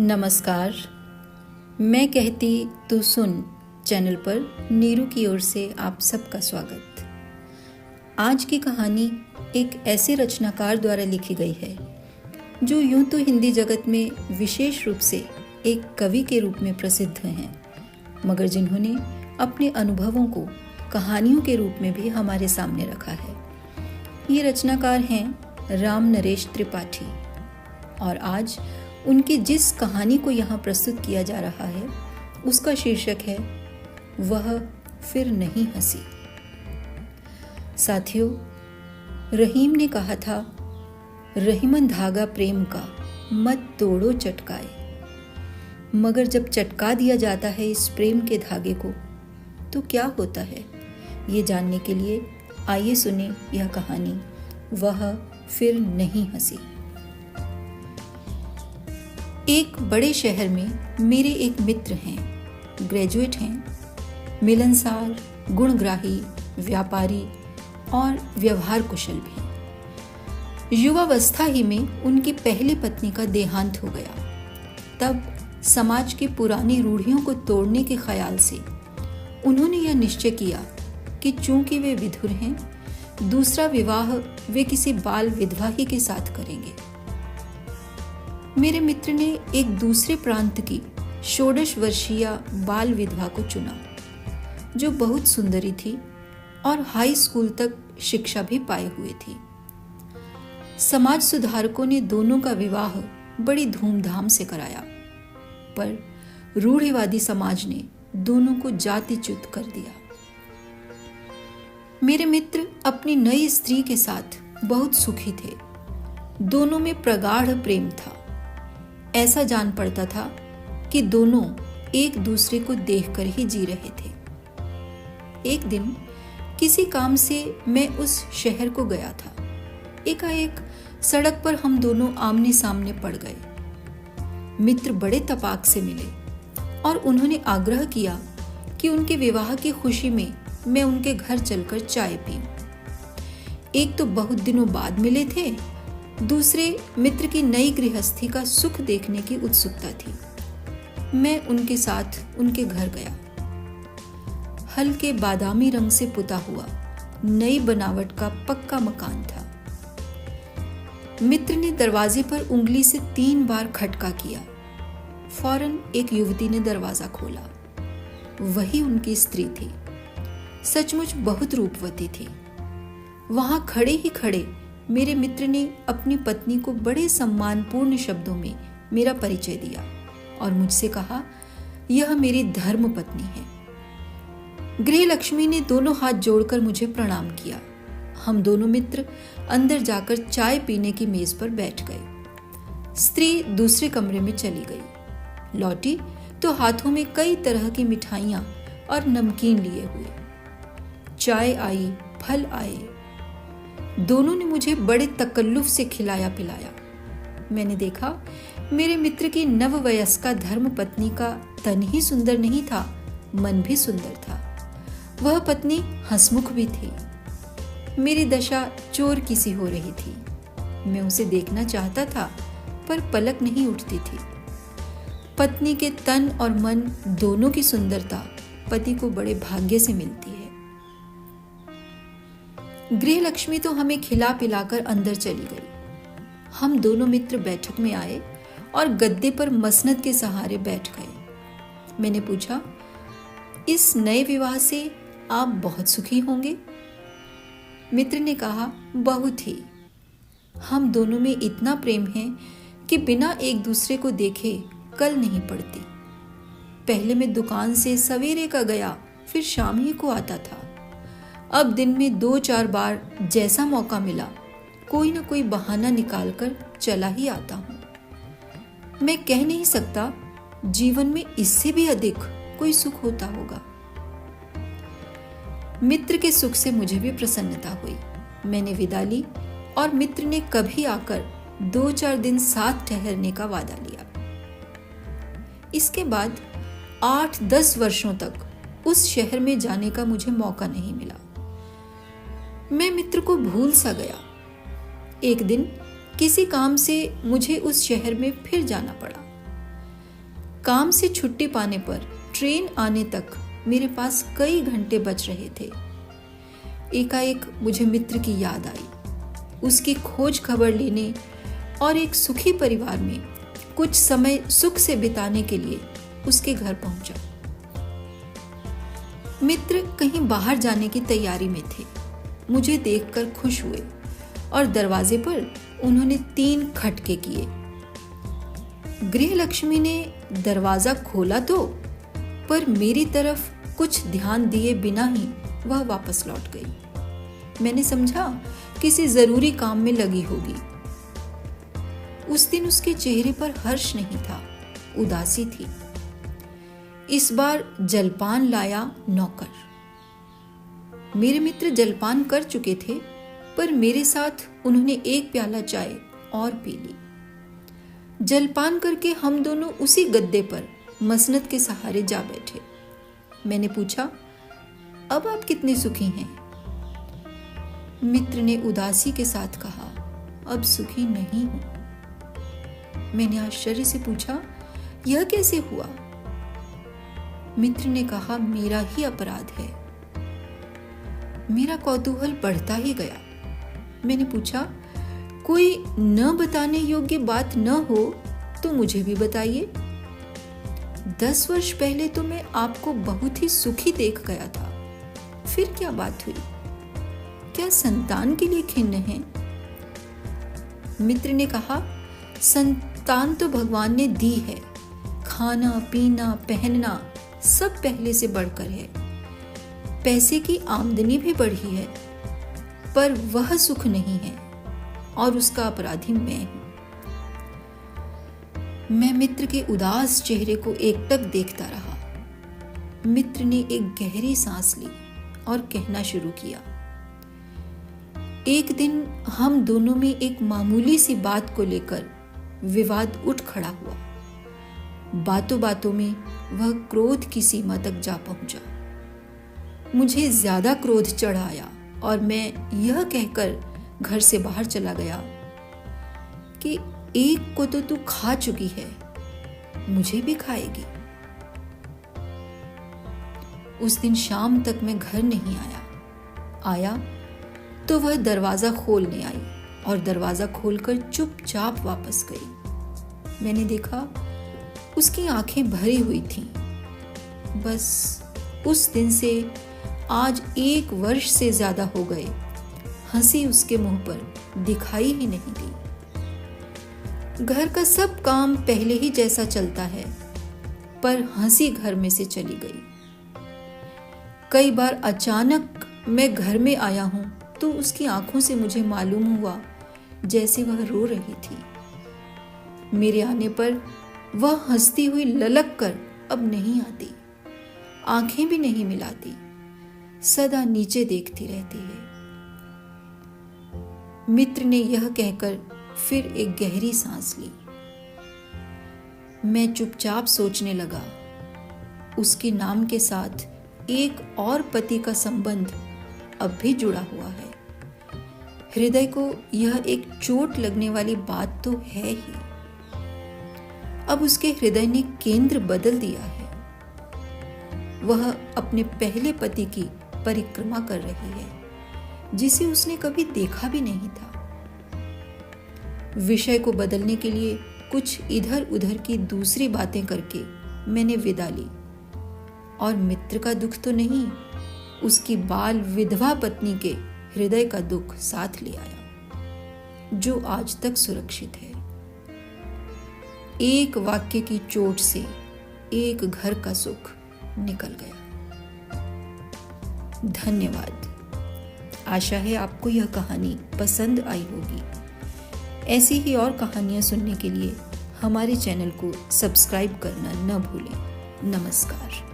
नमस्कार। मैं कहती तू सुन चैनल पर नीरू की ओर से आप सबका स्वागत। आज की कहानी एक ऐसे रचनाकार द्वारा लिखी गई है जो यूं तो हिंदी जगत में विशेष रूप से एक कवि के रूप में प्रसिद्ध हैं, मगर जिन्होंने अपने अनुभवों को कहानियों के रूप में भी हमारे सामने रखा है। ये रचनाकार हैं राम नरेश त्रिपाठी, और आज उनकी जिस कहानी को यहाँ प्रस्तुत किया जा रहा है उसका शीर्षक है वह फिर नहीं हंसी। साथियों, रहीम ने कहा था, रहीमन धागा प्रेम का मत तोड़ो चटकाए, मगर जब चटका दिया जाता है इस प्रेम के धागे को तो क्या होता है, ये जानने के लिए आइए सुने यह कहानी वह फिर नहीं हंसी। एक बड़े शहर में मेरे एक मित्र हैं, ग्रेजुएट हैं, मिलनसार, गुणग्राही, व्यापारी और व्यवहार कुशल भी। युवावस्था ही में उनकी पहली पत्नी का देहांत हो गया। तब समाज की पुरानी रूढ़ियों को तोड़ने के ख्याल से उन्होंने यह निश्चय किया कि चूंकि वे विधुर हैं, दूसरा विवाह वे किसी बाल विधवा ही के साथ करेंगे। मेरे मित्र ने एक दूसरे प्रांत की 16 वर्षीय बाल विधवा को चुना, जो बहुत सुंदरी थी और हाई स्कूल तक शिक्षा भी पाए हुए थी। समाज सुधारकों ने दोनों का विवाह बड़ी धूमधाम से कराया, पर रूढ़िवादी समाज ने दोनों को जातिच्युत कर दिया। मेरे मित्र अपनी नई स्त्री के साथ बहुत सुखी थे। दोनों में प्रगाढ़ प्रेम था। ऐसा जान पड़ता था कि दोनों एक दूसरे को देखकर ही जी रहे थे। एक दिन किसी काम से मैं उस शहर को गया था। एकाएक सड़क पर हम दोनों आमने सामने पड़ गए। मित्र बड़े तपाक से मिले और उन्होंने आग्रह किया कि उनके विवाह की खुशी में मैं उनके घर चलकर चाय पीऊं। एक तो बहुत दिनों बाद मिले थे, दूसरे मित्र की नई गृहस्थी का सुख देखने की उत्सुकता थी। मैं उनके साथ उनके घर गया। हल्के बादामी रंग से पुता हुआ नई बनावट का पक्का मकान था। मित्र ने दरवाजे पर उंगली से 3 बार खटका किया। फौरन एक युवती ने दरवाजा खोला। वही उनकी स्त्री थी। सचमुच बहुत रूपवती थी। वहां खड़े ही खड़े मेरे मित्र ने अपनी पत्नी को बड़े सम्मानपूर्ण शब्दों में मेरा परिचय दिया और मुझसे कहा, यह मेरी धर्म पत्नी है। गृह लक्ष्मी ने दोनों हाथ जोड़कर मुझे प्रणाम किया। हम दोनों मित्र अंदर जाकर चाय पीने की मेज पर बैठ गए। स्त्री दूसरे कमरे में चली गई। लौटी तो हाथों में कई तरह की मिठाइयां और नमकीन लिए हुए। चाय आई, फल आए। दोनों ने मुझे बड़े तकल्लुफ से खिलाया पिलाया। मैंने देखा मेरे मित्र की नववयस्का धर्म पत्नी का तन ही सुंदर नहीं था, मन भी सुंदर था। वह पत्नी हंसमुख भी थी। मेरी दशा चोर की सी हो रही थी। मैं उसे देखना चाहता था, पर पलक नहीं उठती थी। पत्नी के तन और मन दोनों की सुंदरता पति को बड़े भाग्य से मिलती है। गृह लक्ष्मी तो हमें खिला पिलाकर अंदर चली गई। हम दोनों मित्र बैठक में आए और गद्दे पर मसनद के सहारे बैठ गए। मैंने पूछा, इस नए विवाह से आप बहुत सुखी होंगे? मित्र ने कहा, बहुत ही। हम दोनों में इतना प्रेम है कि बिना एक दूसरे को देखे कल नहीं पड़ती। पहले मैं दुकान से सवेरे का गया, फिर शाम ही को आता था। अब दिन में 2-4 बार जैसा मौका मिला कोई ना कोई बहाना निकालकर चला ही आता हूं। मैं कह नहीं सकता जीवन में इससे भी अधिक कोई सुख होता होगा। मित्र के सुख से मुझे भी प्रसन्नता हुई। मैंने विदा ली और मित्र ने कभी आकर 2-4 दिन साथ ठहरने का वादा लिया। इसके बाद 8-10 वर्षों तक उस शहर में जाने का मुझे मौका नहीं मिला। मैं मित्र को भूल सा गया। एक दिन किसी काम से मुझे उस शहर में फिर जाना पड़ा। काम से छुट्टी पाने पर ट्रेन आने तक मेरे पास कई घंटे बच रहे थे। एकाएक मुझे मित्र की याद आई। उसकी खोज खबर लेने और एक सुखी परिवार में कुछ समय सुख से बिताने के लिए उसके घर पहुंचा। मित्र कहीं बाहर जाने की तैयारी में थे। मुझे देखकर खुश हुए और दरवाजे पर उन्होंने 3 खटके किए। गृहलक्ष्मी ने दरवाजा खोला तो, पर मेरी तरफ कुछ ध्यान दिए बिना ही वह वापस लौट गई। मैंने समझा किसी जरूरी काम में लगी होगी। उस दिन उसके चेहरे पर हर्ष नहीं था, उदासी थी। इस बार जलपान लाया नौकर। मेरे मित्र जलपान कर चुके थे, पर मेरे साथ उन्होंने 1 प्याला चाय और पी ली। जलपान करके हम दोनों उसी गद्दे पर मसनद के सहारे जा बैठे। मैंने पूछा, अब आप कितने सुखी हैं? मित्र ने उदासी के साथ कहा, अब सुखी नहीं हूं। मैंने आश्चर्य से पूछा, यह कैसे हुआ? मित्र ने कहा, मेरा ही अपराध है। मेरा कौतूहल बढ़ता ही गया। मैंने पूछा, कोई न बताने योग्य बात न हो तो मुझे भी बताइए। 10 वर्ष पहले तो मैं आपको बहुत ही सुखी देख गया था, फिर क्या बात हुई? क्या संतान के लिए खिन्न है? मित्र ने कहा, संतान तो भगवान ने दी है। खाना पीना पहनना सब पहले से बढ़कर है। पैसे की आमदनी भी बढ़ी है, पर वह सुख नहीं है और उसका अपराधी मैं हूं। मैं मित्र के उदास चेहरे को एकटक देखता रहा। मित्र ने एक गहरी सांस ली और कहना शुरू किया, एक दिन हम दोनों में एक मामूली सी बात को लेकर विवाद उठ खड़ा हुआ। बातों बातों में वह क्रोध की सीमा तक जा पहुंचा। मुझे ज्यादा क्रोध चढ़ आया और मैं यह कहकर घर से बाहर चला गया कि एक को तो तू खा चुकी है, मुझे भी खाएगी। उस दिन शाम तक मैं घर नहीं आया तो वह दरवाजा खोलने आई और दरवाजा खोलकर चुपचाप वापस गई। मैंने देखा उसकी आंखें भरी हुई थीं। बस उस दिन से आज 1 वर्ष से ज्यादा हो गए, हंसी उसके मुंह पर दिखाई ही नहीं दी। घर का सब काम पहले ही जैसा चलता है, पर हंसी घर में से चली गई। कई बार अचानक मैं घर में आया हूं तो उसकी आंखों से मुझे मालूम हुआ जैसे वह रो रही थी। मेरे आने पर वह हंसती हुई ललक कर अब नहीं आती, आंखें भी नहीं मिलाती, सदा नीचे देखती रहती है। मित्र ने यह कहकर फिर एक गहरी सांस ली। मैं चुपचाप सोचने लगा, उसके नाम के साथ एक और पति का संबंध अब भी जुड़ा हुआ है। हृदय को यह एक चोट लगने वाली बात तो है ही। अब उसके हृदय ने केंद्र बदल दिया है। वह अपने पहले पति की परिक्रमा कर रही है, जिसे उसने कभी देखा भी नहीं था। विषय को बदलने के लिए कुछ इधर उधर की दूसरी बातें करके मैंने विदा ली और मित्र का दुख तो नहीं, उसकी बाल विधवा पत्नी के हृदय का दुख साथ ले आया, जो आज तक सुरक्षित है। एक वाक्य की चोट से एक घर का सुख निकल गया। धन्यवाद। आशा है आपको यह कहानी पसंद आई होगी। ऐसी ही और कहानियां सुनने के लिए हमारे चैनल को सब्सक्राइब करना न भूलें। नमस्कार।